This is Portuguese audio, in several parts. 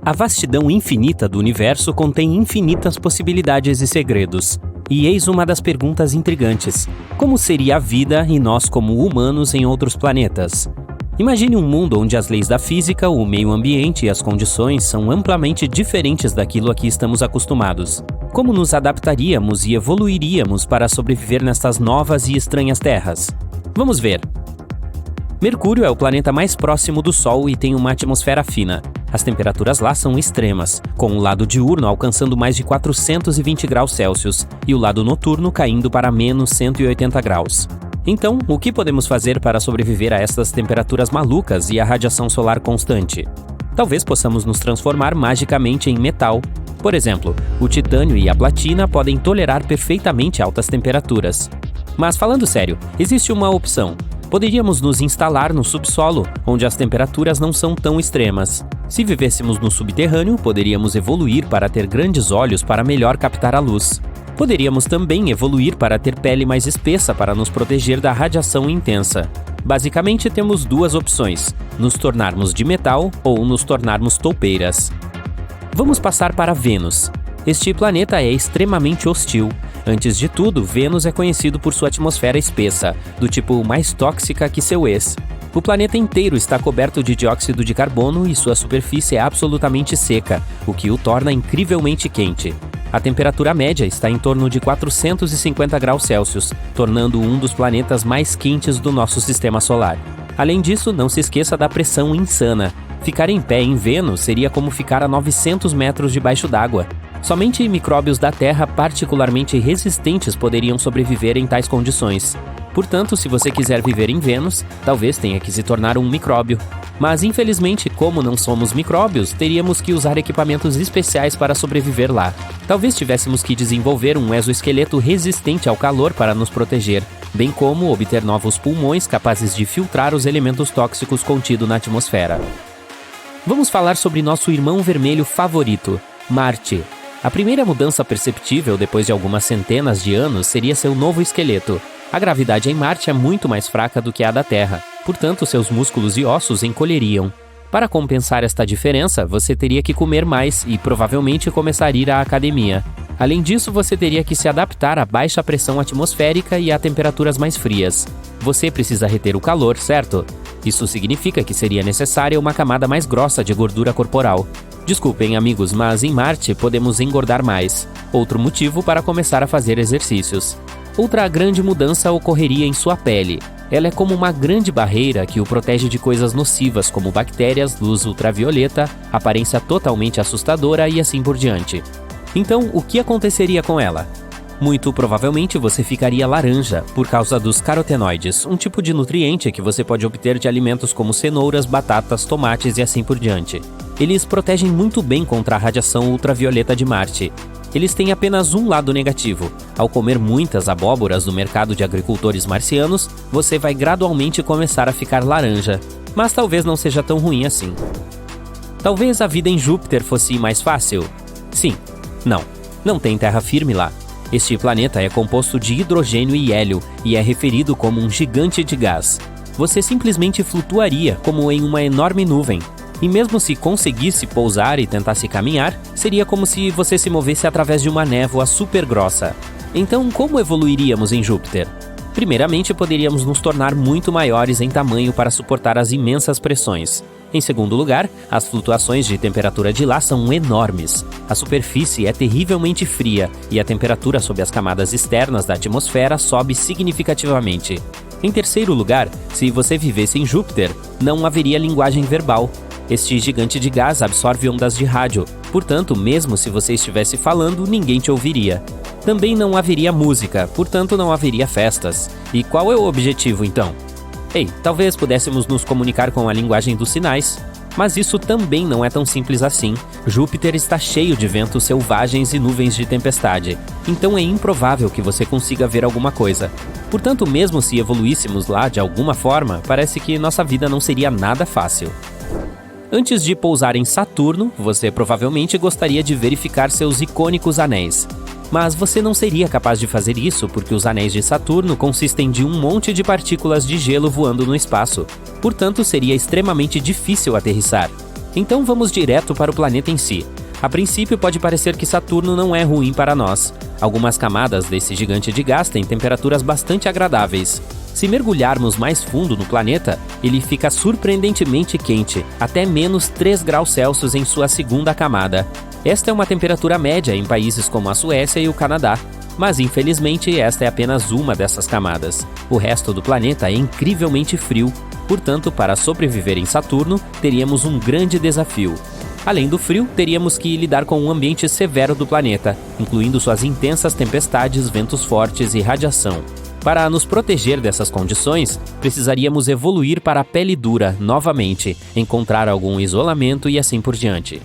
A vastidão infinita do universo contém infinitas possibilidades e segredos. E eis uma das perguntas intrigantes: como seria a vida e nós como humanos em outros planetas? Imagine um mundo onde as leis da física, o meio ambiente e as condições são amplamente diferentes daquilo a que estamos acostumados. Como nos adaptaríamos e evoluiríamos para sobreviver nestas novas e estranhas terras? Vamos ver. Mercúrio é o planeta mais próximo do Sol e tem uma atmosfera fina. As temperaturas lá são extremas, com o lado diurno alcançando mais de 420 graus Celsius e o lado noturno caindo para menos 180 graus. Então, o que podemos fazer para sobreviver a estas temperaturas malucas e a radiação solar constante? Talvez possamos nos transformar magicamente em metal. Por exemplo, o titânio e a platina podem tolerar perfeitamente altas temperaturas. Mas falando sério, existe uma opção. Poderíamos nos instalar no subsolo, onde as temperaturas não são tão extremas. Se vivêssemos no subterrâneo, poderíamos evoluir para ter grandes olhos para melhor captar a luz. Poderíamos também evoluir para ter pele mais espessa para nos proteger da radiação intensa. Basicamente, temos duas opções: nos tornarmos de metal ou nos tornarmos toupeiras. Vamos passar para Vênus. Este planeta é extremamente hostil. Antes de tudo, Vênus é conhecido por sua atmosfera espessa, do tipo mais tóxica que seu ex. O planeta inteiro está coberto de dióxido de carbono e sua superfície é absolutamente seca, o que o torna incrivelmente quente. A temperatura média está em torno de 450 graus Celsius, tornando um dos planetas mais quentes do nosso sistema solar. Além disso, não se esqueça da pressão insana. Ficar em pé em Vênus seria como ficar a 900 metros debaixo d'água. Somente micróbios da Terra particularmente resistentes poderiam sobreviver em tais condições. Portanto, se você quiser viver em Vênus, talvez tenha que se tornar um micróbio. Mas, infelizmente, como não somos micróbios, teríamos que usar equipamentos especiais para sobreviver lá. Talvez tivéssemos que desenvolver um exoesqueleto resistente ao calor para nos proteger, bem como obter novos pulmões capazes de filtrar os elementos tóxicos contidos na atmosfera. Vamos falar sobre nosso irmão vermelho favorito, Marte. A primeira mudança perceptível depois de algumas centenas de anos seria seu novo esqueleto. A gravidade em Marte é muito mais fraca do que a da Terra, portanto seus músculos e ossos encolheriam. Para compensar esta diferença, você teria que comer mais e provavelmente começar a ir à academia. Além disso, você teria que se adaptar à baixa pressão atmosférica e a temperaturas mais frias. Você precisa reter o calor, certo? Isso significa que seria necessária uma camada mais grossa de gordura corporal. Desculpem, amigos, mas em Marte podemos engordar mais. Outro motivo para começar a fazer exercícios. Outra grande mudança ocorreria em sua pele. Ela é como uma grande barreira que o protege de coisas nocivas como bactérias, luz ultravioleta, aparência totalmente assustadora e assim por diante. Então, o que aconteceria com ela? Muito provavelmente você ficaria laranja por causa dos carotenoides, um tipo de nutriente que você pode obter de alimentos como cenouras, batatas, tomates e assim por diante. Eles protegem muito bem contra a radiação ultravioleta de Marte. Eles têm apenas um lado negativo. Ao comer muitas abóboras do mercado de agricultores marcianos, você vai gradualmente começar a ficar laranja. Mas talvez não seja tão ruim assim. Talvez a vida em Júpiter fosse mais fácil? Sim. Não tem terra firme lá. Este planeta é composto de hidrogênio e hélio e é referido como um gigante de gás. Você simplesmente flutuaria como em uma enorme nuvem. E mesmo se conseguisse pousar e tentasse caminhar, seria como se você se movesse através de uma névoa super grossa. Então, como evoluiríamos em Júpiter? Primeiramente, poderíamos nos tornar muito maiores em tamanho para suportar as imensas pressões. Em segundo lugar, as flutuações de temperatura de lá são enormes. A superfície é terrivelmente fria e a temperatura sob as camadas externas da atmosfera sobe significativamente. Em terceiro lugar, se você vivesse em Júpiter, não haveria linguagem verbal. Este gigante de gás absorve ondas de rádio, portanto, mesmo se você estivesse falando, ninguém te ouviria. Também não haveria música, portanto não haveria festas. E qual é o objetivo, então? Talvez pudéssemos nos comunicar com a linguagem dos sinais. Mas isso também não é tão simples assim. Júpiter está cheio de ventos selvagens e nuvens de tempestade. Então é improvável que você consiga ver alguma coisa. Portanto, mesmo se evoluíssemos lá de alguma forma, parece que nossa vida não seria nada fácil. Antes de pousar em Saturno, você provavelmente gostaria de verificar seus icônicos anéis. Mas você não seria capaz de fazer isso porque os anéis de Saturno consistem de um monte de partículas de gelo voando no espaço. Portanto, seria extremamente difícil aterrissar. Então vamos direto para o planeta em si. A princípio pode parecer que Saturno não é ruim para nós. Algumas camadas desse gigante de gás têm temperaturas bastante agradáveis. Se mergulharmos mais fundo no planeta, ele fica surpreendentemente quente, até menos 3 graus Celsius em sua segunda camada. Esta é uma temperatura média em países como a Suécia e o Canadá. Mas infelizmente esta é apenas uma dessas camadas. O resto do planeta é incrivelmente frio. Portanto, para sobreviver em Saturno, teríamos um grande desafio. Além do frio, teríamos que lidar com um ambiente severo do planeta, incluindo suas intensas tempestades, ventos fortes e radiação. Para nos proteger dessas condições, precisaríamos evoluir para a pele dura novamente, encontrar algum isolamento e assim por diante.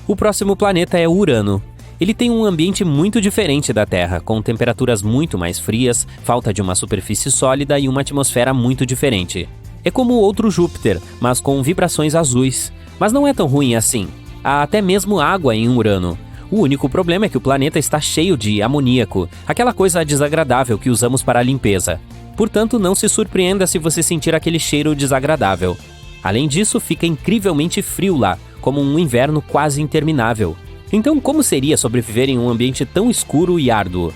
O próximo planeta é Urano. Ele tem um ambiente muito diferente da Terra, com temperaturas muito mais frias, falta de uma superfície sólida e uma atmosfera muito diferente. É como outro Júpiter, mas com vibrações azuis. Mas não é tão ruim assim. Há até mesmo água em Urano. O único problema é que o planeta está cheio de amoníaco, aquela coisa desagradável que usamos para a limpeza. Portanto, não se surpreenda se você sentir aquele cheiro desagradável. Além disso, fica incrivelmente frio lá, como um inverno quase interminável. Então, como seria sobreviver em um ambiente tão escuro e árduo?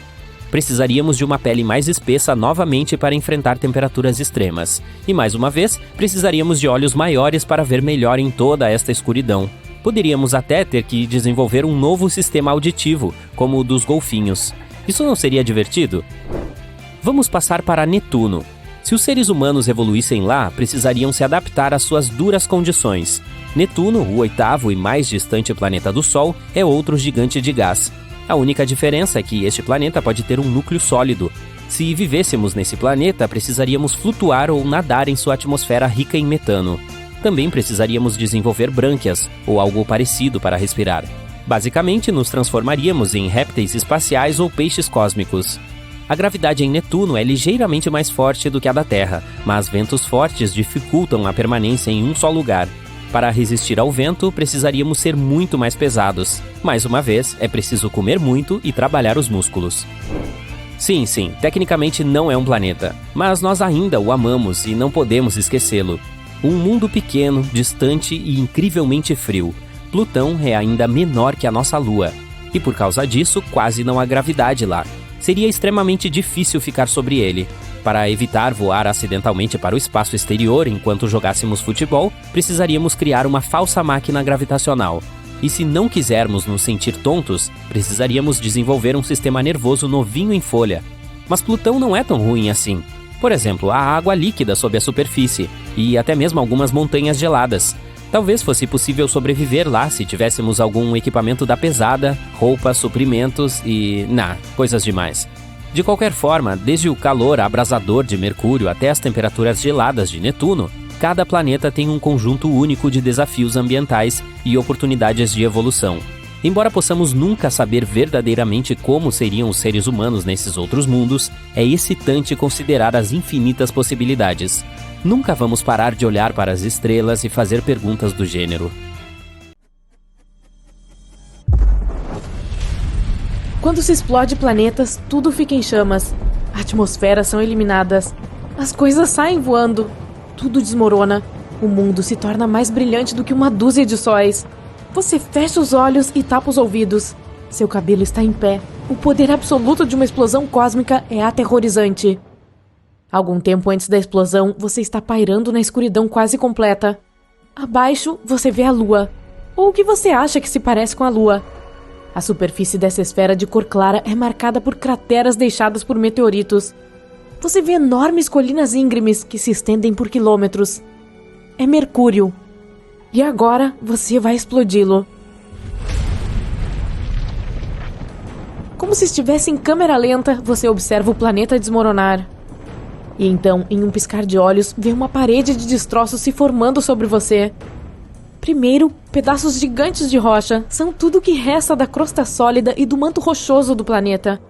Precisaríamos de uma pele mais espessa novamente para enfrentar temperaturas extremas. E mais uma vez, precisaríamos de olhos maiores para ver melhor em toda esta escuridão. Poderíamos até ter que desenvolver um novo sistema auditivo, como o dos golfinhos. Isso não seria divertido? Vamos passar para Netuno. Se os seres humanos evoluíssem lá, precisariam se adaptar às suas duras condições. Netuno, o oitavo e mais distante planeta do Sol, é outro gigante de gás. A única diferença é que este planeta pode ter um núcleo sólido. Se vivêssemos nesse planeta, precisaríamos flutuar ou nadar em sua atmosfera rica em metano. Também precisaríamos desenvolver brânquias, ou algo parecido para respirar. Basicamente, nos transformaríamos em répteis espaciais ou peixes cósmicos. A gravidade em Netuno é ligeiramente mais forte do que a da Terra, mas ventos fortes dificultam a permanência em um só lugar. Para resistir ao vento, precisaríamos ser muito mais pesados. Mais uma vez, é preciso comer muito e trabalhar os músculos. Sim, tecnicamente não é um planeta, mas nós ainda o amamos e não podemos esquecê-lo. Um mundo pequeno, distante e incrivelmente frio. Plutão é ainda menor que a nossa Lua. E por causa disso, quase não há gravidade lá. Seria extremamente difícil ficar sobre ele. Para evitar voar acidentalmente para o espaço exterior enquanto jogássemos futebol, precisaríamos criar uma falsa máquina gravitacional. E se não quisermos nos sentir tontos, precisaríamos desenvolver um sistema nervoso novinho em folha. Mas Plutão não é tão ruim assim. Por exemplo, há água líquida sob a superfície, e até mesmo algumas montanhas geladas. Talvez fosse possível sobreviver lá se tivéssemos algum equipamento da pesada, roupas, suprimentos e... coisas demais. De qualquer forma, desde o calor abrasador de Mercúrio até as temperaturas geladas de Netuno, cada planeta tem um conjunto único de desafios ambientais e oportunidades de evolução. Embora possamos nunca saber verdadeiramente como seriam os seres humanos nesses outros mundos, é excitante considerar as infinitas possibilidades. Nunca vamos parar de olhar para as estrelas e fazer perguntas do gênero: quando se explode planetas, tudo fica em chamas. Atmosferas são eliminadas. As coisas saem voando. Tudo desmorona. O mundo se torna mais brilhante do que uma dúzia de sóis. Você fecha os olhos e tapa os ouvidos. Seu cabelo está em pé. O poder absoluto de uma explosão cósmica é aterrorizante. Algum tempo antes da explosão, você está pairando na escuridão quase completa. Abaixo, você vê a Lua. Ou o que você acha que se parece com a Lua. A superfície dessa esfera de cor clara é marcada por crateras deixadas por meteoritos. Você vê enormes colinas íngremes que se estendem por quilômetros. É Mercúrio. E agora você vai explodi-lo. Como se estivesse em câmera lenta, você observa o planeta desmoronar. E então, em um piscar de olhos, vê uma parede de destroços se formando sobre você. Primeiro, pedaços gigantes de rocha são tudo o que resta da crosta sólida e do manto rochoso do planeta.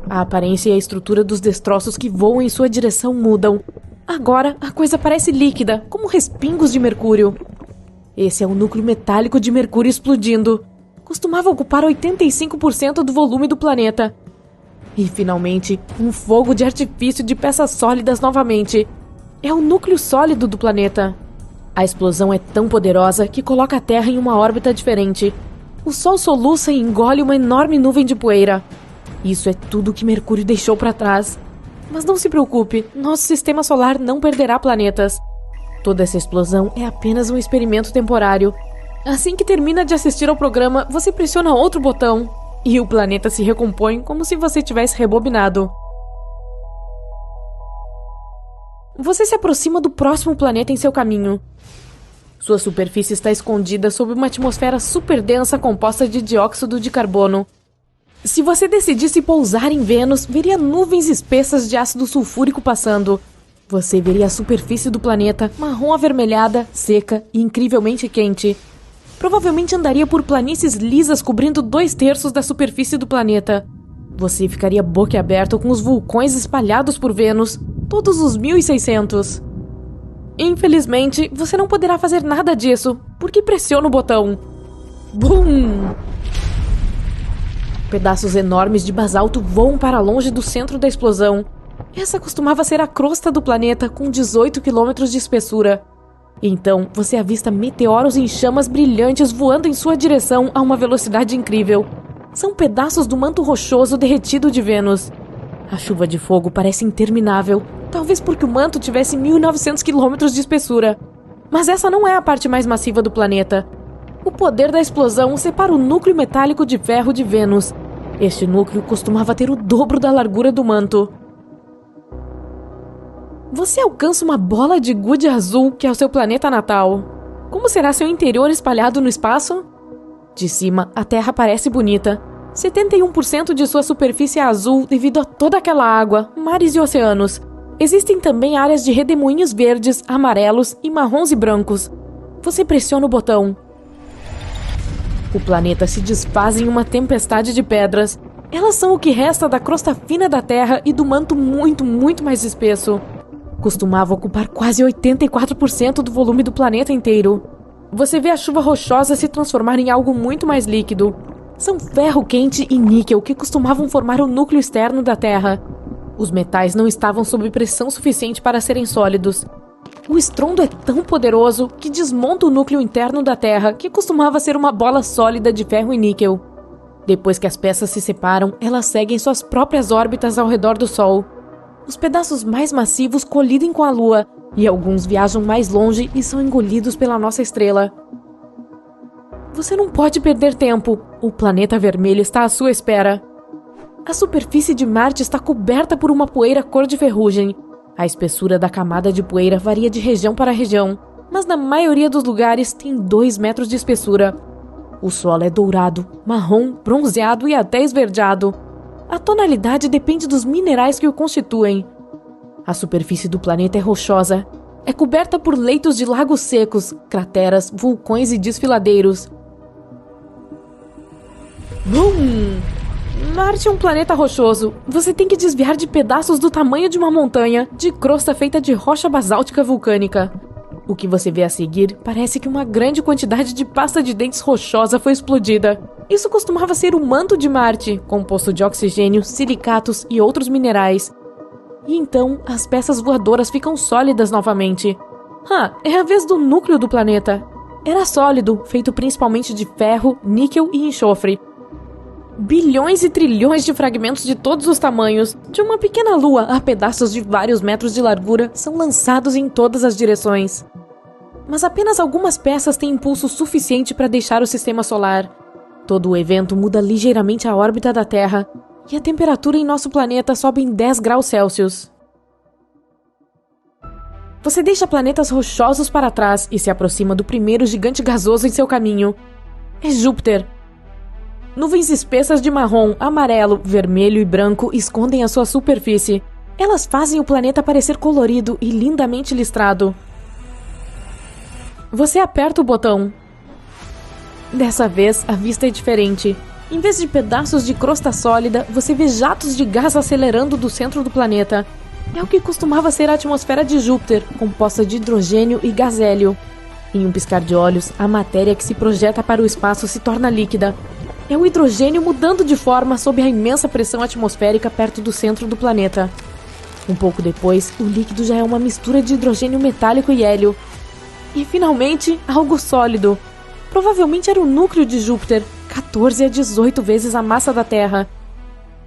A aparência e a estrutura dos destroços que voam em sua direção mudam. Agora, a coisa parece líquida, como respingos de mercúrio. Esse é o núcleo metálico de Mercúrio explodindo. Costumava ocupar 85% do volume do planeta. E, finalmente, um fogo de artifício de peças sólidas novamente. É o núcleo sólido do planeta. A explosão é tão poderosa que coloca a Terra em uma órbita diferente. O Sol soluça e engole uma enorme nuvem de poeira. Isso é tudo que Mercúrio deixou para trás. Mas não se preocupe, nosso sistema solar não perderá planetas. Toda essa explosão é apenas um experimento temporário. Assim que termina de assistir ao programa, você pressiona outro botão e o planeta se recompõe como se você tivesse rebobinado. Você se aproxima do próximo planeta em seu caminho. Sua superfície está escondida sob uma atmosfera super densa composta de dióxido de carbono. Se você decidisse pousar em Vênus, veria nuvens espessas de ácido sulfúrico passando. Você veria a superfície do planeta marrom avermelhada, seca e incrivelmente quente. Provavelmente andaria por planícies lisas cobrindo 2/3 da superfície do planeta. Você ficaria boquiaberto com os vulcões espalhados por Vênus, todos os 1600. Infelizmente, você não poderá fazer nada disso, porque pressiona o botão. Bum! Pedaços enormes de basalto voam para longe do centro da explosão. Essa costumava ser a crosta do planeta, com 18 quilômetros de espessura. Então, você avista meteoros em chamas brilhantes voando em sua direção a uma velocidade incrível. São pedaços do manto rochoso derretido de Vênus. A chuva de fogo parece interminável, talvez porque o manto tivesse 1.900 quilômetros de espessura. Mas essa não é a parte mais massiva do planeta. O poder da explosão separa o núcleo metálico de ferro de Vênus. Este núcleo costumava ter o dobro da largura do manto. Você alcança uma bola de gude azul que é o seu planeta natal. Como será seu interior espalhado no espaço? De cima, a Terra parece bonita. 71% de sua superfície é azul devido a toda aquela água, mares e oceanos. Existem também áreas de redemoinhos verdes, amarelos e marrons e brancos. Você pressiona o botão. O planeta se desfaz em uma tempestade de pedras. Elas são o que resta da crosta fina da Terra e do manto muito mais espesso. Costumava ocupar quase 84% do volume do planeta inteiro. Você vê a chuva rochosa se transformar em algo muito mais líquido. São ferro quente e níquel que costumavam formar o núcleo externo da Terra. Os metais não estavam sob pressão suficiente para serem sólidos. O estrondo é tão poderoso que desmonta o núcleo interno da Terra, que costumava ser uma bola sólida de ferro e níquel. Depois que as peças se separam, elas seguem suas próprias órbitas ao redor do Sol. Os pedaços mais massivos colidem com a Lua, e alguns viajam mais longe e são engolidos pela nossa estrela. Você não pode perder tempo. O planeta vermelho está à sua espera. A superfície de Marte está coberta por uma poeira cor de ferrugem. A espessura da camada de poeira varia de região para região, mas na maioria dos lugares tem 2 metros de espessura. O solo é dourado, marrom, bronzeado e até esverdeado. A tonalidade depende dos minerais que o constituem. A superfície do planeta é rochosa. É coberta por leitos de lagos secos, crateras, vulcões e desfiladeiros. Bum! Marte é um planeta rochoso. Você tem que desviar de pedaços do tamanho de uma montanha, de crosta feita de rocha basáltica vulcânica. O que você vê a seguir parece que uma grande quantidade de pasta de dentes rochosa foi explodida. Isso costumava ser o manto de Marte, composto de oxigênio, silicatos e outros minerais. E então, as peças voadoras ficam sólidas novamente. É a vez do núcleo do planeta. Era sólido, feito principalmente de ferro, níquel e enxofre. Bilhões e trilhões de fragmentos de todos os tamanhos, de uma pequena lua a pedaços de vários metros de largura, são lançados em todas as direções. Mas apenas algumas peças têm impulso suficiente para deixar o sistema solar. Todo o evento muda ligeiramente a órbita da Terra, e a temperatura em nosso planeta sobe em 10 graus Celsius. Você deixa planetas rochosos para trás e se aproxima do primeiro gigante gasoso em seu caminho. É Júpiter. Nuvens espessas de marrom, amarelo, vermelho e branco escondem a sua superfície. Elas fazem o planeta parecer colorido e lindamente listrado. Você aperta o botão. Dessa vez, a vista é diferente. Em vez de pedaços de crosta sólida, você vê jatos de gás acelerando do centro do planeta. É o que costumava ser a atmosfera de Júpiter, composta de hidrogênio e gás hélio. Em um piscar de olhos, a matéria que se projeta para o espaço se torna líquida. É o hidrogênio mudando de forma sob a imensa pressão atmosférica perto do centro do planeta. Um pouco depois, o líquido já é uma mistura de hidrogênio metálico e hélio. E finalmente, algo sólido. Provavelmente era o núcleo de Júpiter, 14 a 18 vezes a massa da Terra.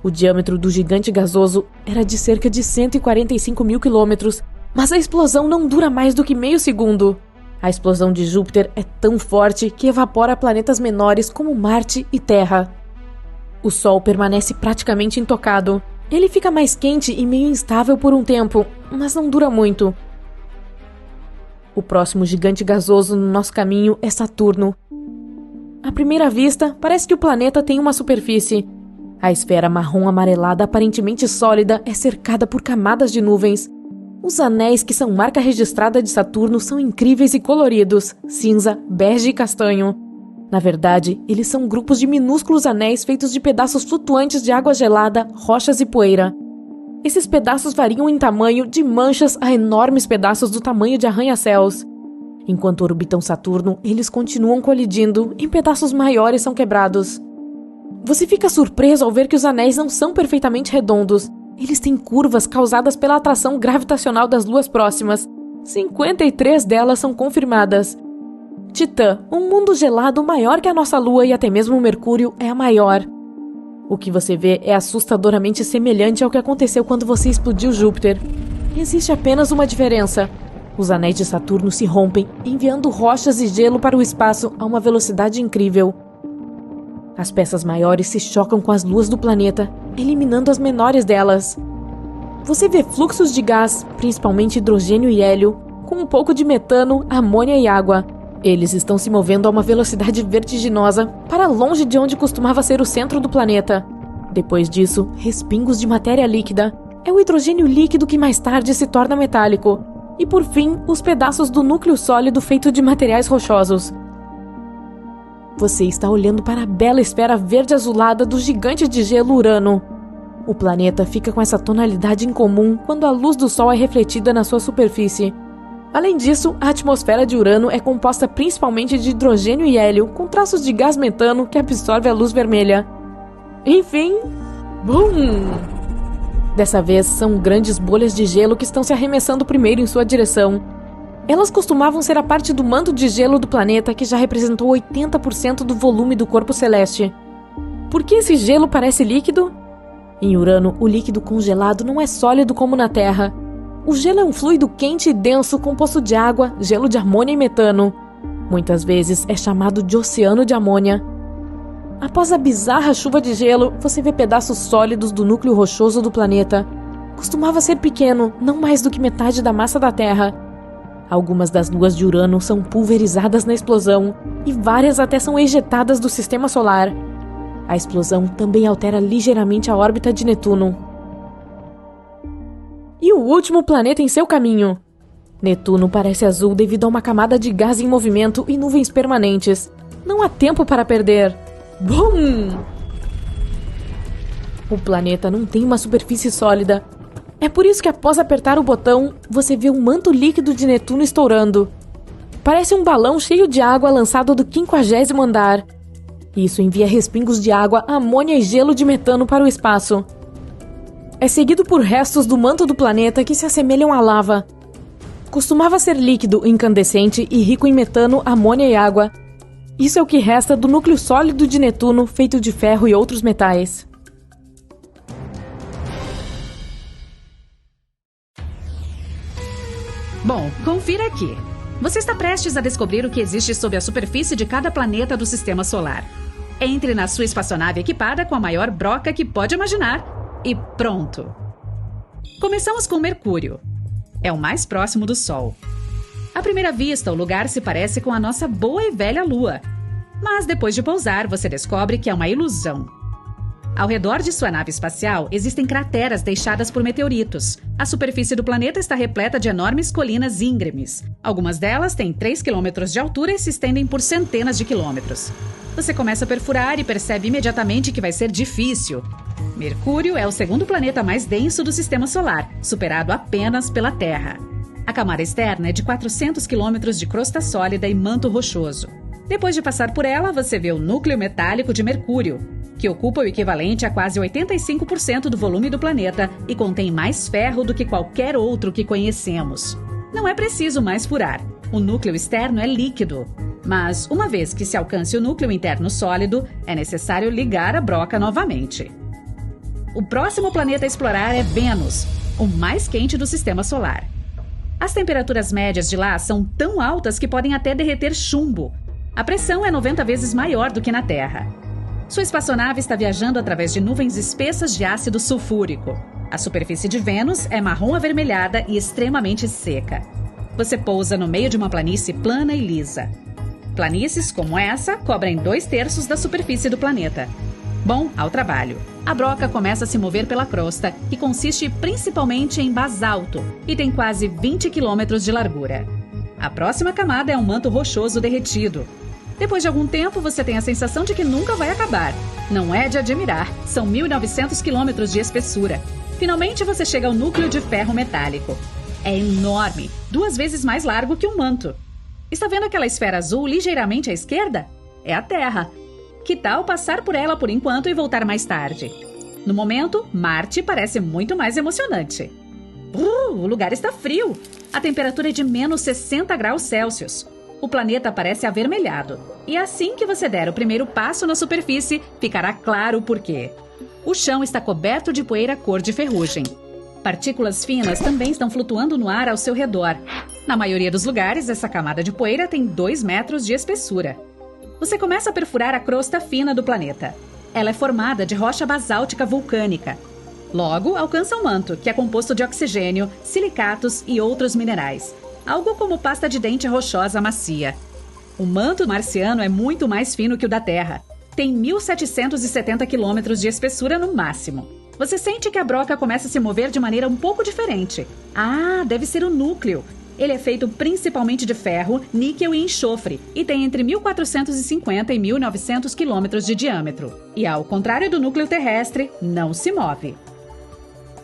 O diâmetro do gigante gasoso era de cerca de 145 mil quilômetros, mas a explosão não dura mais do que meio segundo. A explosão de Júpiter é tão forte que evapora planetas menores como Marte e Terra. O Sol permanece praticamente intocado. Ele fica mais quente e meio instável por um tempo, mas não dura muito. O próximo gigante gasoso no nosso caminho é Saturno. À primeira vista, parece que o planeta tem uma superfície. A esfera marrom amarelada aparentemente sólida é cercada por camadas de nuvens. Os anéis que são marca registrada de Saturno são incríveis e coloridos, cinza, bege e castanho. Na verdade, eles são grupos de minúsculos anéis feitos de pedaços flutuantes de água gelada, rochas e poeira. Esses pedaços variam em tamanho de manchas a enormes pedaços do tamanho de arranha-céus. Enquanto orbitam Saturno, eles continuam colidindo e pedaços maiores são quebrados. Você fica surpreso ao ver que os anéis não são perfeitamente redondos. Eles têm curvas causadas pela atração gravitacional das luas próximas. 53 delas são confirmadas. Titã, um mundo gelado maior que a nossa Lua e até mesmo Mercúrio, é a maior. O que você vê é assustadoramente semelhante ao que aconteceu quando você explodiu Júpiter. Existe apenas uma diferença. Os anéis de Saturno se rompem, enviando rochas e gelo para o espaço a uma velocidade incrível. As peças maiores se chocam com as luas do planeta, eliminando as menores delas. Você vê fluxos de gás, principalmente hidrogênio e hélio, com um pouco de metano, amônia e água. Eles estão se movendo a uma velocidade vertiginosa, para longe de onde costumava ser o centro do planeta. Depois disso, respingos de matéria líquida. É o hidrogênio líquido que mais tarde se torna metálico. E por fim, os pedaços do núcleo sólido feito de materiais rochosos. Você está olhando para a bela esfera verde-azulada do gigante de gelo Urano. O planeta fica com essa tonalidade incomum quando a luz do Sol é refletida na sua superfície. Além disso, a atmosfera de Urano é composta principalmente de hidrogênio e hélio, com traços de gás metano que absorve a luz vermelha. Enfim, BUM! Dessa vez, são grandes bolhas de gelo que estão se arremessando primeiro em sua direção. Elas costumavam ser a parte do manto de gelo do planeta que já representou 80% do volume do corpo celeste. Por que esse gelo parece líquido? Em Urano, o líquido congelado não é sólido como na Terra. O gelo é um fluido quente e denso composto de água, gelo de amônia e metano. Muitas vezes é chamado de oceano de amônia. Após a bizarra chuva de gelo, você vê pedaços sólidos do núcleo rochoso do planeta. Costumava ser pequeno, não mais do que metade da massa da Terra. Algumas das luas de Urano são pulverizadas na explosão, e várias até são ejetadas do sistema solar. A explosão também altera ligeiramente a órbita de Netuno. E o último planeta em seu caminho. Netuno parece azul devido a uma camada de gás em movimento e nuvens permanentes. Não há tempo para perder. BUM! O planeta não tem uma superfície sólida. É por isso que após apertar o botão, você vê um manto líquido de Netuno estourando. Parece um balão cheio de água lançado do 50º andar. Isso envia respingos de água, amônia e gelo de metano para o espaço. É seguido por restos do manto do planeta que se assemelham à lava. Costumava ser líquido, incandescente e rico em metano, amônia e água. Isso é o que resta do núcleo sólido de Netuno, feito de ferro e outros metais. Bom, confira aqui. Você está prestes a descobrir o que existe sob a superfície de cada planeta do Sistema Solar. Entre na sua espaçonave equipada com a maior broca que pode imaginar e pronto! Começamos com Mercúrio. É o mais próximo do Sol. À primeira vista, o lugar se parece com a nossa boa e velha Lua. Mas depois de pousar, você descobre que é uma ilusão. Ao redor de sua nave espacial, existem crateras deixadas por meteoritos. A superfície do planeta está repleta de enormes colinas íngremes. Algumas delas têm 3 quilômetros de altura e se estendem por centenas de quilômetros. Você começa a perfurar e percebe imediatamente que vai ser difícil. Mercúrio é o segundo planeta mais denso do Sistema Solar, superado apenas pela Terra. A camada externa é de 400 quilômetros de crosta sólida e manto rochoso. Depois de passar por ela, você vê o núcleo metálico de Mercúrio, que ocupa o equivalente a quase 85% do volume do planeta e contém mais ferro do que qualquer outro que conhecemos. Não é preciso mais furar. O núcleo externo é líquido, mas uma vez que se alcance o núcleo interno sólido, é necessário ligar a broca novamente. O próximo planeta a explorar é Vênus, o mais quente do sistema solar. As temperaturas médias de lá são tão altas que podem até derreter chumbo. A pressão é 90 vezes maior do que na Terra. Sua espaçonave está viajando através de nuvens espessas de ácido sulfúrico. A superfície de Vênus é marrom avermelhada e extremamente seca. Você pousa no meio de uma planície plana e lisa. Planícies como essa cobrem 2/3 da superfície do planeta. Bom, ao trabalho. A broca começa a se mover pela crosta, que consiste principalmente em basalto e tem quase 20 quilômetros de largura. A próxima camada é um manto rochoso derretido. Depois de algum tempo, você tem a sensação de que nunca vai acabar. Não é de admirar, são 1.900 quilômetros de espessura. Finalmente você chega ao núcleo de ferro metálico. É enorme, 2 vezes mais largo que um manto. Está vendo aquela esfera azul ligeiramente à esquerda? É a Terra. Que tal passar por ela por enquanto e voltar mais tarde? No momento, Marte parece muito mais emocionante. O lugar está frio. A temperatura é de menos 60 graus Celsius. O planeta parece avermelhado. E assim que você der o primeiro passo na superfície, ficará claro o porquê. O chão está coberto de poeira cor de ferrugem. Partículas finas também estão flutuando no ar ao seu redor. Na maioria dos lugares, essa camada de poeira tem 2 metros de espessura. Você começa a perfurar a crosta fina do planeta. Ela é formada de rocha basáltica vulcânica. Logo, alcança o manto, que é composto de oxigênio, silicatos e outros minerais. Algo como pasta de dente rochosa macia. O manto marciano é muito mais fino que o da Terra. Tem 1.770 quilômetros de espessura no máximo. Você sente que a broca começa a se mover de maneira um pouco diferente. Deve ser o núcleo. Ele é feito principalmente de ferro, níquel e enxofre e tem entre 1.450 e 1.900 quilômetros de diâmetro. E ao contrário do núcleo terrestre, não se move.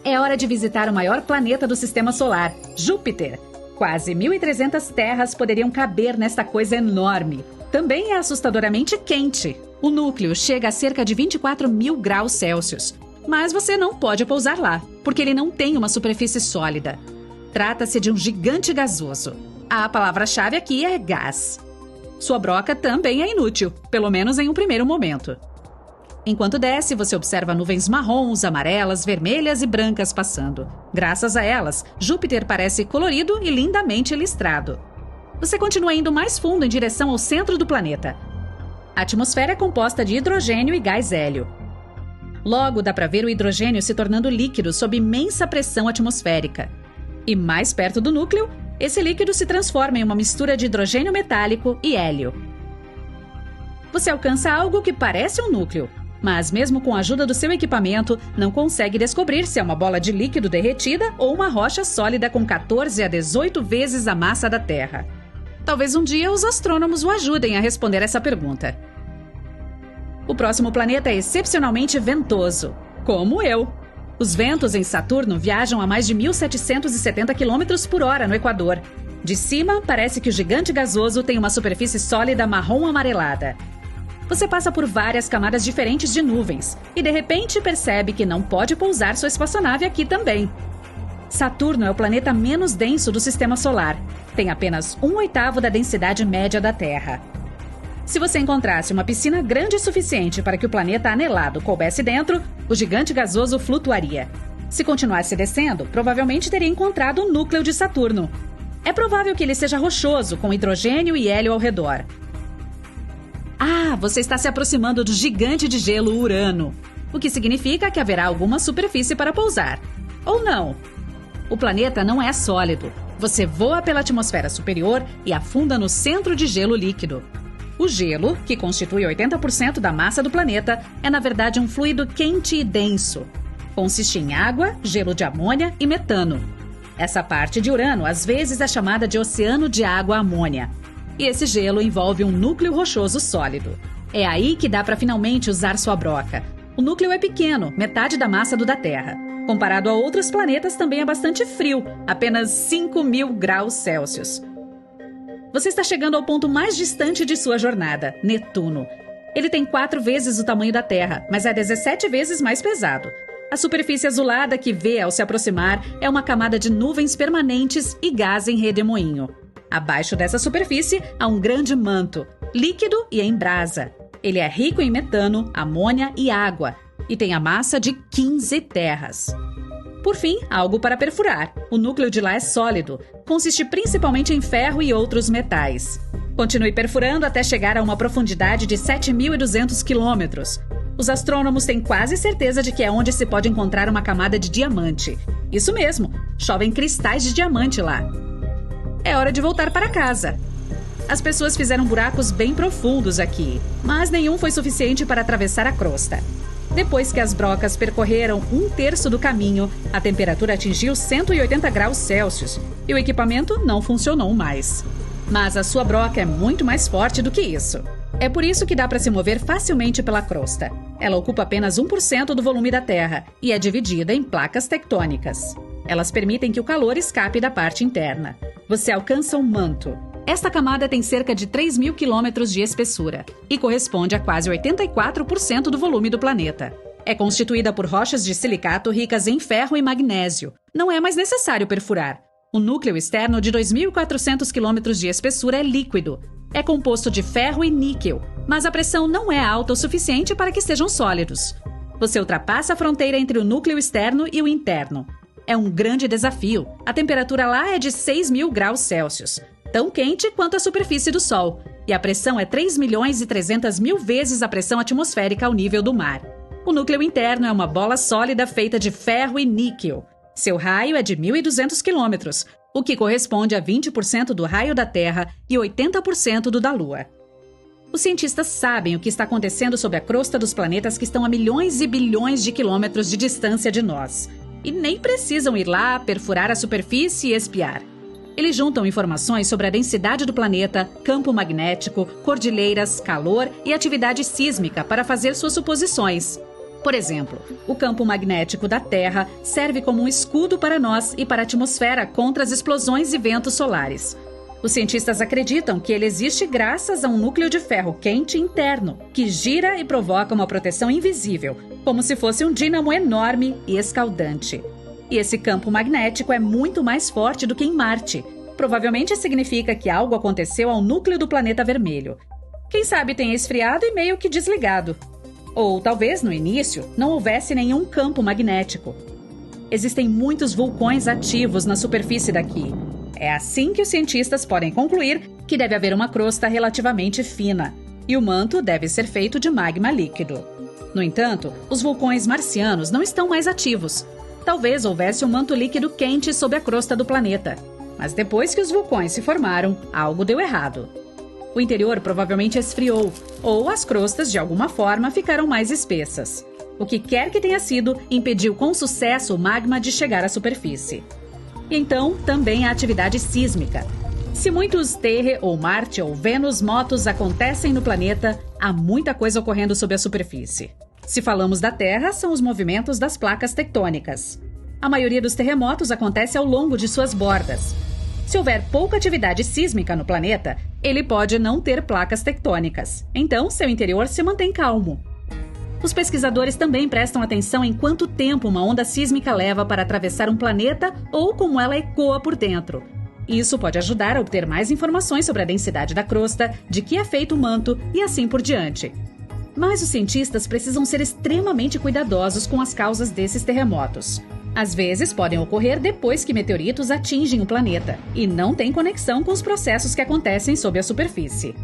É hora de visitar o maior planeta do sistema solar, Júpiter. Quase 1.300 terras poderiam caber nesta coisa enorme. Também é assustadoramente quente. O núcleo chega a cerca de 24.000 graus Celsius. Mas você não pode pousar lá, porque ele não tem uma superfície sólida. Trata-se de um gigante gasoso. A palavra-chave aqui é gás. Sua broca também é inútil, pelo menos em um primeiro momento. Enquanto desce, você observa nuvens marrons, amarelas, vermelhas e brancas passando. Graças a elas, Júpiter parece colorido e lindamente listrado. Você continua indo mais fundo em direção ao centro do planeta. A atmosfera é composta de hidrogênio e gás hélio. Logo, dá para ver o hidrogênio se tornando líquido sob imensa pressão atmosférica. E mais perto do núcleo, esse líquido se transforma em uma mistura de hidrogênio metálico e hélio. Você alcança algo que parece um núcleo, mas mesmo com a ajuda do seu equipamento, não consegue descobrir se é uma bola de líquido derretida ou uma rocha sólida com 14 a 18 vezes a massa da Terra. Talvez um dia os astrônomos o ajudem a responder essa pergunta. O próximo planeta é excepcionalmente ventoso, como eu. Os ventos em Saturno viajam a mais de 1.770 km por hora no Equador. De cima, parece que o gigante gasoso tem uma superfície sólida marrom amarelada. Você passa por várias camadas diferentes de nuvens e, de repente, percebe que não pode pousar sua espaçonave aqui também. Saturno é o planeta menos denso do sistema solar. Tem apenas 1/8 da densidade média da Terra. Se você encontrasse uma piscina grande o suficiente para que o planeta anelado coubesse dentro, o gigante gasoso flutuaria. Se continuasse descendo, provavelmente teria encontrado o núcleo de Saturno. É provável que ele seja rochoso, com hidrogênio e hélio ao redor. Você está se aproximando do gigante de gelo Urano, o que significa que haverá alguma superfície para pousar. Ou não. O planeta não é sólido. Você voa pela atmosfera superior e afunda no centro de gelo líquido. O gelo, que constitui 80% da massa do planeta, é na verdade um fluido quente e denso. Consiste em água, gelo de amônia e metano. Essa parte de Urano às vezes é chamada de oceano de água amônia. E esse gelo envolve um núcleo rochoso sólido. É aí que dá para finalmente usar sua broca. O núcleo é pequeno, metade da massa do da Terra. Comparado a outros planetas, também é bastante frio, apenas 5.000 graus Celsius. Você está chegando ao ponto mais distante de sua jornada, Netuno. Ele tem 4 vezes o tamanho da Terra, mas é 17 vezes mais pesado. A superfície azulada que vê ao se aproximar é uma camada de nuvens permanentes e gás em redemoinho. Abaixo dessa superfície há um grande manto, líquido e em brasa. Ele é rico em metano, amônia e água, e tem a massa de 15 terras. Por fim, algo para perfurar. O núcleo de lá é sólido, consiste principalmente em ferro e outros metais. Continue perfurando até chegar a uma profundidade de 7.200 quilômetros. Os astrônomos têm quase certeza de que é onde se pode encontrar uma camada de diamante. Isso mesmo, chovem cristais de diamante lá. É hora de voltar para casa. As pessoas fizeram buracos bem profundos aqui, mas nenhum foi suficiente para atravessar a crosta. Depois que as brocas percorreram 1/3 do caminho, a temperatura atingiu 180 graus Celsius e o equipamento não funcionou mais. Mas a sua broca é muito mais forte do que isso. É por isso que dá para se mover facilmente pela crosta. Ela ocupa apenas 1% do volume da Terra e é dividida em placas tectônicas. Elas permitem que o calor escape da parte interna. Você alcança um manto. Esta camada tem cerca de 3.000 quilômetros de espessura e corresponde a quase 84% do volume do planeta. É constituída por rochas de silicato ricas em ferro e magnésio. Não é mais necessário perfurar. O núcleo externo de 2.400 quilômetros de espessura é líquido. É composto de ferro e níquel, mas a pressão não é alta o suficiente para que sejam sólidos. Você ultrapassa a fronteira entre o núcleo externo e o interno. É um grande desafio. A temperatura lá é de 6.000 graus Celsius, tão quente quanto a superfície do Sol, e a pressão é 3.300.000 vezes a pressão atmosférica ao nível do mar. O núcleo interno é uma bola sólida feita de ferro e níquel. Seu raio é de 1.200 quilômetros, o que corresponde a 20% do raio da Terra e 80% do da Lua. Os cientistas sabem o que está acontecendo sob a crosta dos planetas que estão a milhões e bilhões de quilômetros de distância de nós. E nem precisam ir lá, perfurar a superfície e espiar. Eles juntam informações sobre a densidade do planeta, campo magnético, cordilheiras, calor e atividade sísmica para fazer suas suposições. Por exemplo, o campo magnético da Terra serve como um escudo para nós e para a atmosfera contra as explosões e ventos solares. Os cientistas acreditam que ele existe graças a um núcleo de ferro quente interno, que gira e provoca uma proteção invisível, como se fosse um dínamo enorme e escaldante. E esse campo magnético é muito mais forte do que em Marte. Provavelmente significa que algo aconteceu ao núcleo do planeta vermelho. Quem sabe tenha esfriado e meio que desligado. Ou talvez, no início, não houvesse nenhum campo magnético. Existem muitos vulcões ativos na superfície daqui. É assim que os cientistas podem concluir que deve haver uma crosta relativamente fina, e o manto deve ser feito de magma líquido. No entanto, os vulcões marcianos não estão mais ativos. Talvez houvesse um manto líquido quente sob a crosta do planeta. Mas depois que os vulcões se formaram, algo deu errado. O interior provavelmente esfriou, ou as crostas, de alguma forma, ficaram mais espessas. O que quer que tenha sido, impediu com sucesso o magma de chegar à superfície. E então, também a atividade sísmica. Se muitos Terre ou Marte ou Vênus motos acontecem no planeta, há muita coisa ocorrendo sob a superfície. Se falamos da Terra, são os movimentos das placas tectônicas. A maioria dos terremotos acontece ao longo de suas bordas. Se houver pouca atividade sísmica no planeta, ele pode não ter placas tectônicas. Então, seu interior se mantém calmo. Os pesquisadores também prestam atenção em quanto tempo uma onda sísmica leva para atravessar um planeta ou como ela ecoa por dentro. Isso pode ajudar a obter mais informações sobre a densidade da crosta, de que é feito o manto e assim por diante. Mas os cientistas precisam ser extremamente cuidadosos com as causas desses terremotos. Às vezes podem ocorrer depois que meteoritos atingem o planeta e não têm conexão com os processos que acontecem sob a superfície.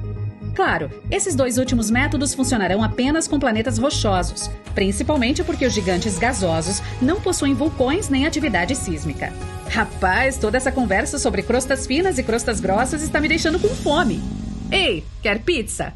Claro, esses dois últimos métodos funcionarão apenas com planetas rochosos, principalmente porque os gigantes gasosos não possuem vulcões nem atividade sísmica. Rapaz, toda essa conversa sobre crostas finas e crostas grossas está me deixando com fome. Ei, quer pizza?